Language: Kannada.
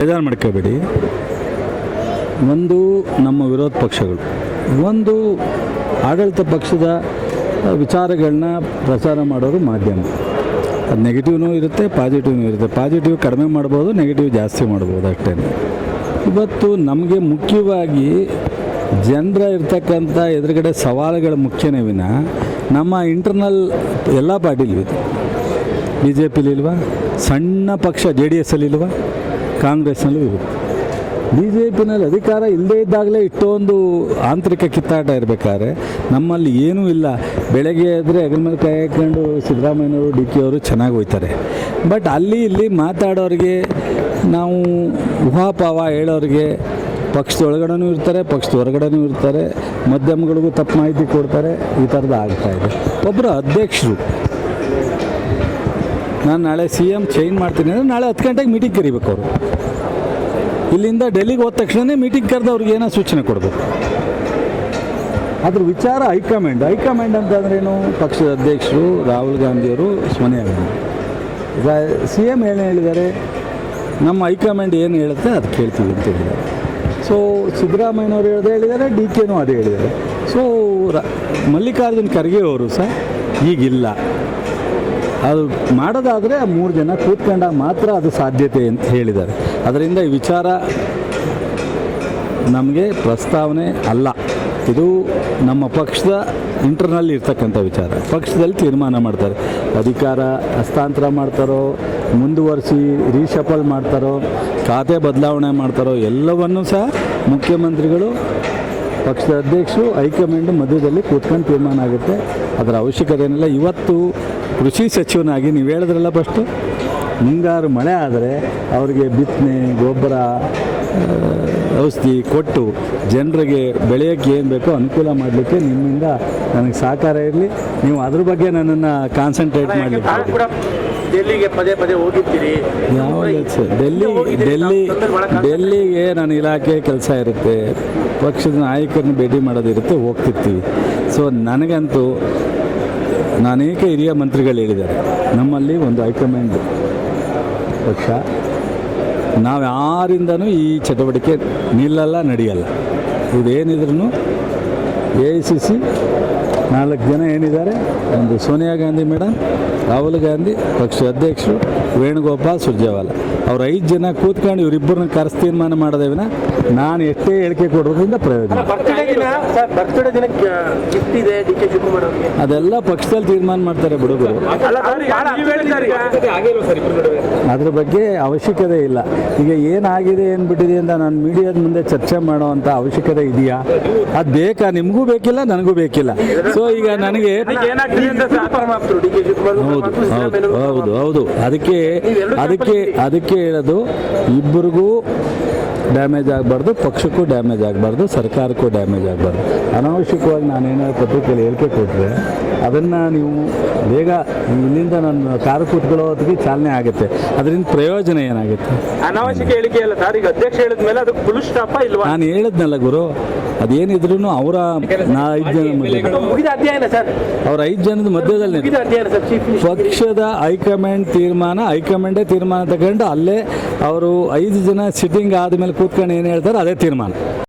ಬೇಜಾರು ಮಾಡ್ಕೋಬೇಡಿ. ಒಂದು ನಮ್ಮ ವಿರೋಧ ಪಕ್ಷಗಳು, ಒಂದು ಆಡಳಿತ ಪಕ್ಷದ ವಿಚಾರಗಳನ್ನ ಪ್ರಚಾರ ಮಾಡೋರು ಮಾಧ್ಯಮ. ಅದು ನೆಗೆಟಿವ್ನೂ ಇರುತ್ತೆ, ಪಾಸಿಟಿವ್ನೂ ಇರುತ್ತೆ. ಪಾಸಿಟಿವ್ ಕಡಿಮೆ ಮಾಡ್ಬೋದು, ನೆಗೆಟಿವ್ ಜಾಸ್ತಿ ಮಾಡ್ಬೋದು ಅಷ್ಟೇ. ಇವತ್ತು ನಮಗೆ ಮುಖ್ಯವಾಗಿ ಜನರ ಇರ್ತಕ್ಕಂಥ ಎದುರುಗಡೆ ಸವಾಲುಗಳ ಮುಖ್ಯನೇ ವಿನ ನಮ್ಮ ಇಂಟರ್ನಲ್ ಎಲ್ಲ ಪಾರ್ಟಿಲಿದೆ. ಬಿ ಜೆ ಪಿಲಿಲ್ವಾ, ಸಣ್ಣ ಪಕ್ಷ JDS ಅಲ್ಲಿಲ್ವಾ, ಕಾಂಗ್ರೆಸ್ನಲ್ಲೂ ಇರುತ್ತೆ. ಬಿ ಜೆ ಪಿನಲ್ಲಿ ಅಧಿಕಾರ ಇಲ್ಲದೇ ಇದ್ದಾಗಲೇ ಇಷ್ಟೊಂದು ಆಂತರಿಕ ಕಿತ್ತಾಟ ಇರಬೇಕಾದ್ರೆ ನಮ್ಮಲ್ಲಿ ಏನೂ ಇಲ್ಲ. ಬೆಳಗ್ಗೆ ಎದ್ದರೆ ಹೆಗಲ ಮೇಲೆ ಕೈ ಹಾಕ್ಕೊಂಡು ಸಿದ್ದರಾಮಯ್ಯನವರು DK ಅವರು ಚೆನ್ನಾಗಿ ಹೋಗ್ತಾರೆ. ಬಟ್ ಅಲ್ಲಿ ಇಲ್ಲಿ ಮಾತಾಡೋರಿಗೆ, ನಾವು ಊಹಾಪಾವ ಹೇಳೋರಿಗೆ ಪಕ್ಷದ ಒಳಗಡೆನೂ ಇರ್ತಾರೆ, ಪಕ್ಷದ ಹೊರಗಡೆನೂ ಇರ್ತಾರೆ, ಮಾಧ್ಯಮಗಳಿಗೂ ತಪ್ಪು ಮಾಹಿತಿ ಕೊಡ್ತಾರೆ. ಈ ಥರದ್ದು ಆಗ್ತಾಯಿದೆ. ಒಬ್ಬರು ಅಧ್ಯಕ್ಷರು ನಾನು ನಾಳೆ CM ಚೇಂಜ್ ಮಾಡ್ತೀನಿ ಅಂದರೆ ನಾಳೆ 10 ಗಂಟೆಗೆ ಮೀಟಿಂಗ್ ಕರಿಬೇಕು. ಅವರು ಇಲ್ಲಿಂದ ಡೆಲ್ಲಿಗೆ ಹೋದ ತಕ್ಷಣ ಮೀಟಿಂಗ್ ಕರೆದು ಅವ್ರಿಗೆ ಏನೋ ಸೂಚನೆ ಕೊಡಬೇಕು. ಅದ್ರ ವಿಚಾರ ಹೈಕಮಾಂಡ್ ಅಂತಂದ್ರೇನು? ಪಕ್ಷದ ಅಧ್ಯಕ್ಷರು ರಾಹುಲ್ ಗಾಂಧಿಯವರು, ಸೋನಿಯಾ ಗಾಂಧಿ. CM ಏನು ಹೇಳಿದ್ದಾರೆ, ನಮ್ಮ ಹೈಕಮಾಂಡ್ ಏನು ಹೇಳುತ್ತೆ ಅದು ಕೇಳ್ತೀವಿ ಅಂತ ಹೇಳಿದ್ದಾರೆ. ಸೊ ಸಿದ್ದರಾಮಯ್ಯನವರು ಹೇಳಿದ್ದಾರೆ, DKನೂ ಅದೇ ಹೇಳಿದ್ದಾರೆ. ಸೊ ಮಲ್ಲಿಕಾರ್ಜುನ್ ಖರ್ಗೆ ಅವರು ಸಹ ಈಗಿಲ್ಲ. ಅದು ಮಾಡೋದಾದರೆ 3 ಜನ ಕೂತ್ಕೊಂಡಾಗ ಮಾತ್ರ ಅದು ಸಾಧ್ಯತೆ ಅಂತ ಹೇಳಿದ್ದಾರೆ. ಅದರಿಂದ ಈ ವಿಚಾರ ನಮಗೆ ಪ್ರಸ್ತಾವನೆ ಅಲ್ಲ. ಇದು ನಮ್ಮ ಪಕ್ಷದ ಇಂಟರ್ನಲ್ ಇರ್ತಕ್ಕಂಥ ವಿಚಾರ. ಪಕ್ಷದಲ್ಲಿ ತೀರ್ಮಾನ ಮಾಡ್ತಾರೆ. ಅಧಿಕಾರ ಹಸ್ತಾಂತರ ಮಾಡ್ತಾರೋ, ಮುಂದುವರಿಸಿ ರೀಶಫಲ್ ಮಾಡ್ತಾರೋ, ಖಾತೆ ಬದಲಾವಣೆ ಮಾಡ್ತಾರೋ, ಎಲ್ಲವನ್ನೂ ಸಹ ಮುಖ್ಯಮಂತ್ರಿಗಳು, ಪಕ್ಷದ ಅಧ್ಯಕ್ಷರು, ಹೈಕಮಾಂಡ್ ಮಧ್ಯದಲ್ಲಿ ಕೂತ್ಕೊಂಡು ತೀರ್ಮಾನ ಆಗುತ್ತೆ. ಅದರ ಅವಶ್ಯಕತೆ ಏನಿಲ್ಲ. ಇವತ್ತು ಕೃಷಿ ಸಚಿವನಾಗಿ ನೀವು ಹೇಳಿದ್ರಲ್ಲ, ಫಸ್ಟು ಮುಂಗಾರು ಮಳೆ ಆದರೆ ಅವರಿಗೆ ಬಿತ್ತನೆ, ಗೊಬ್ಬರ, ಔಷಧಿ ಕೊಟ್ಟು ಜನರಿಗೆ ಬೆಳೆಯೋಕ್ಕೆ ಏನು ಬೇಕೋ ಅನುಕೂಲ ಮಾಡಲಿಕ್ಕೆ ನಿಮ್ಮಿಂದ ನನಗೆ ಸಹಕಾರ ಇರಲಿ. ನೀವು ಅದ್ರ ಬಗ್ಗೆ ನನ್ನನ್ನು ಕಾನ್ಸಂಟ್ರೇಟ್ ಮಾಡಲಿಕ್ಕೆ. ಡೆಲ್ಲಿಗೆ ಪದೇ ಪದೇ ಹೋಗಿರ್ತೀರಿ. ಯಾವ ಡೆಲ್ಲಿಗೆ ನನ್ನ ಇಲಾಖೆ ಕೆಲಸ ಇರುತ್ತೆ, ಪಕ್ಷದ ನಾಯಕರನ್ನ ಭೇಟಿ ಮಾಡೋದಿರುತ್ತೆ, ಹೋಗ್ತಿರ್ತೀವಿ. ಸೊ ನನಗಂತೂ ಅನೇಕ ಹಿರಿಯ ಮಂತ್ರಿಗಳು ಹೇಳಿದ್ದಾರೆ, ನಮ್ಮಲ್ಲಿ ಒಂದು ಹೈಕಮಾಂಡ್ ಪಕ್ಷ, ನಾವು ಯಾರಿಂದನೂ ಈ ಚಟುವಟಿಕೆ ನಿಲ್ಲಲ್ಲ, ನಡೆಯಲ್ಲ. ಇದೇನಿದ್ರೂ AICC 4 ಜನ ಏನಿದ್ದಾರೆ, ಒಂದು ಸೋನಿಯಾ ಗಾಂಧಿ ಮೇಡಮ್, ರಾಹುಲ್ ಗಾಂಧಿ, ಪಕ್ಷದ ಅಧ್ಯಕ್ಷರು ವೇಣುಗೋಪಾಲ್, ಸುರ್ಜೇವಾಲಾ, ಅವ್ರು 5 ಜನ ಕೂತ್ಕೊಂಡು ಇವರಿಬ್ಬರನ್ನ ಕರೆಸಿ ತೀರ್ಮಾನ ಮಾಡೋದೇ ವಿನ ನಾನು ಎಷ್ಟೇ ಹೇಳಿಕೆ ಕೊಡೋದ್ರಿಂದ ಪ್ರಯೋಜನ. ಅದೆಲ್ಲ ಪಕ್ಷದಲ್ಲಿ ತೀರ್ಮಾನ ಮಾಡ್ತಾರೆ ಬಿಡುಗರು. ಅದ್ರ ಬಗ್ಗೆ ಅವಶ್ಯಕತೆ ಇಲ್ಲ. ಈಗ ಏನಾಗಿದೆ ಏನ್ಬಿಟ್ಟಿದೆ ಅಂತ ನಾನು ಮೀಡಿಯಾದ ಮುಂದೆ ಚರ್ಚೆ ಮಾಡೋವಂಥ ಅವಶ್ಯಕತೆ ಇದೆಯಾ? ಅದು ಬೇಕಾ? ನಿಮಗೂ ಬೇಕಿಲ್ಲ, ನನಗೂ ಬೇಕಿಲ್ಲ. ಸೊ ಈಗ ನನಗೆ ಹೌದು ಅದಕ್ಕೆ ಹೇಳೋದು, ಇಬ್ಬರಿಗೂ ಡ್ಯಾಮೇಜ್ ಆಗಬಾರ್ದು, ಪಕ್ಷಕ್ಕೂ ಡ್ಯಾಮೇಜ್ ಆಗಬಾರ್ದು, ಸರ್ಕಾರಕ್ಕೂ ಡ್ಯಾಮೇಜ್ ಆಗಬಾರ್ದು. ಅನಾವಶ್ಯಕವಾಗಿ ನಾನೇನಾದ್ರು ಪತ್ರಿಕೆಯಲ್ಲಿ ಹೇಳಿಕೆ ಕೊಟ್ಟರೆ ಅದನ್ನು ನೀವು ಬೇಗ ಇಲ್ಲಿಂದ ನನ್ನ ಕಾರು ಕೂತ್ಕೊಳ್ಳೋದಕ್ಕೆ ಚಾಲನೆ ಆಗುತ್ತೆ. ಅದರಿಂದ ಪ್ರಯೋಜನ ಏನಾಗುತ್ತೆ? ಅನಾವಶ್ಯಕ ಹೇಳಿಕೆ ಅಲ್ಲ ಸರ್. ಈಗ ಅಧ್ಯಕ್ಷ ಹೇಳಿದ ಮೇಲೆ ಅದು ಫುಲ್ ಸ್ಟಾಪ್ ಇಲ್ವಾ? ನಾನು ಹೇಳಿದ್ನಲ್ಲ ಗುರು, ಅದೇನಿದ್ರು ಅವರ 5 ಜನ ಅವ್ರ 5 ಜನದ ಮಧ್ಯದಲ್ಲಿ ಪಕ್ಷದ ಹೈಕಮಾಂಡೇ ತೀರ್ಮಾನ ತಗೊಂಡು ಅಲ್ಲೇ ಅವರು 5 ಜನ ಸಿಟ್ಟಿಂಗ್ ಆದಮೇಲೆ ಕೂತ್ಕೊಂಡು ಏನು ಹೇಳ್ತಾರೆ ಅದೇ ತೀರ್ಮಾನ.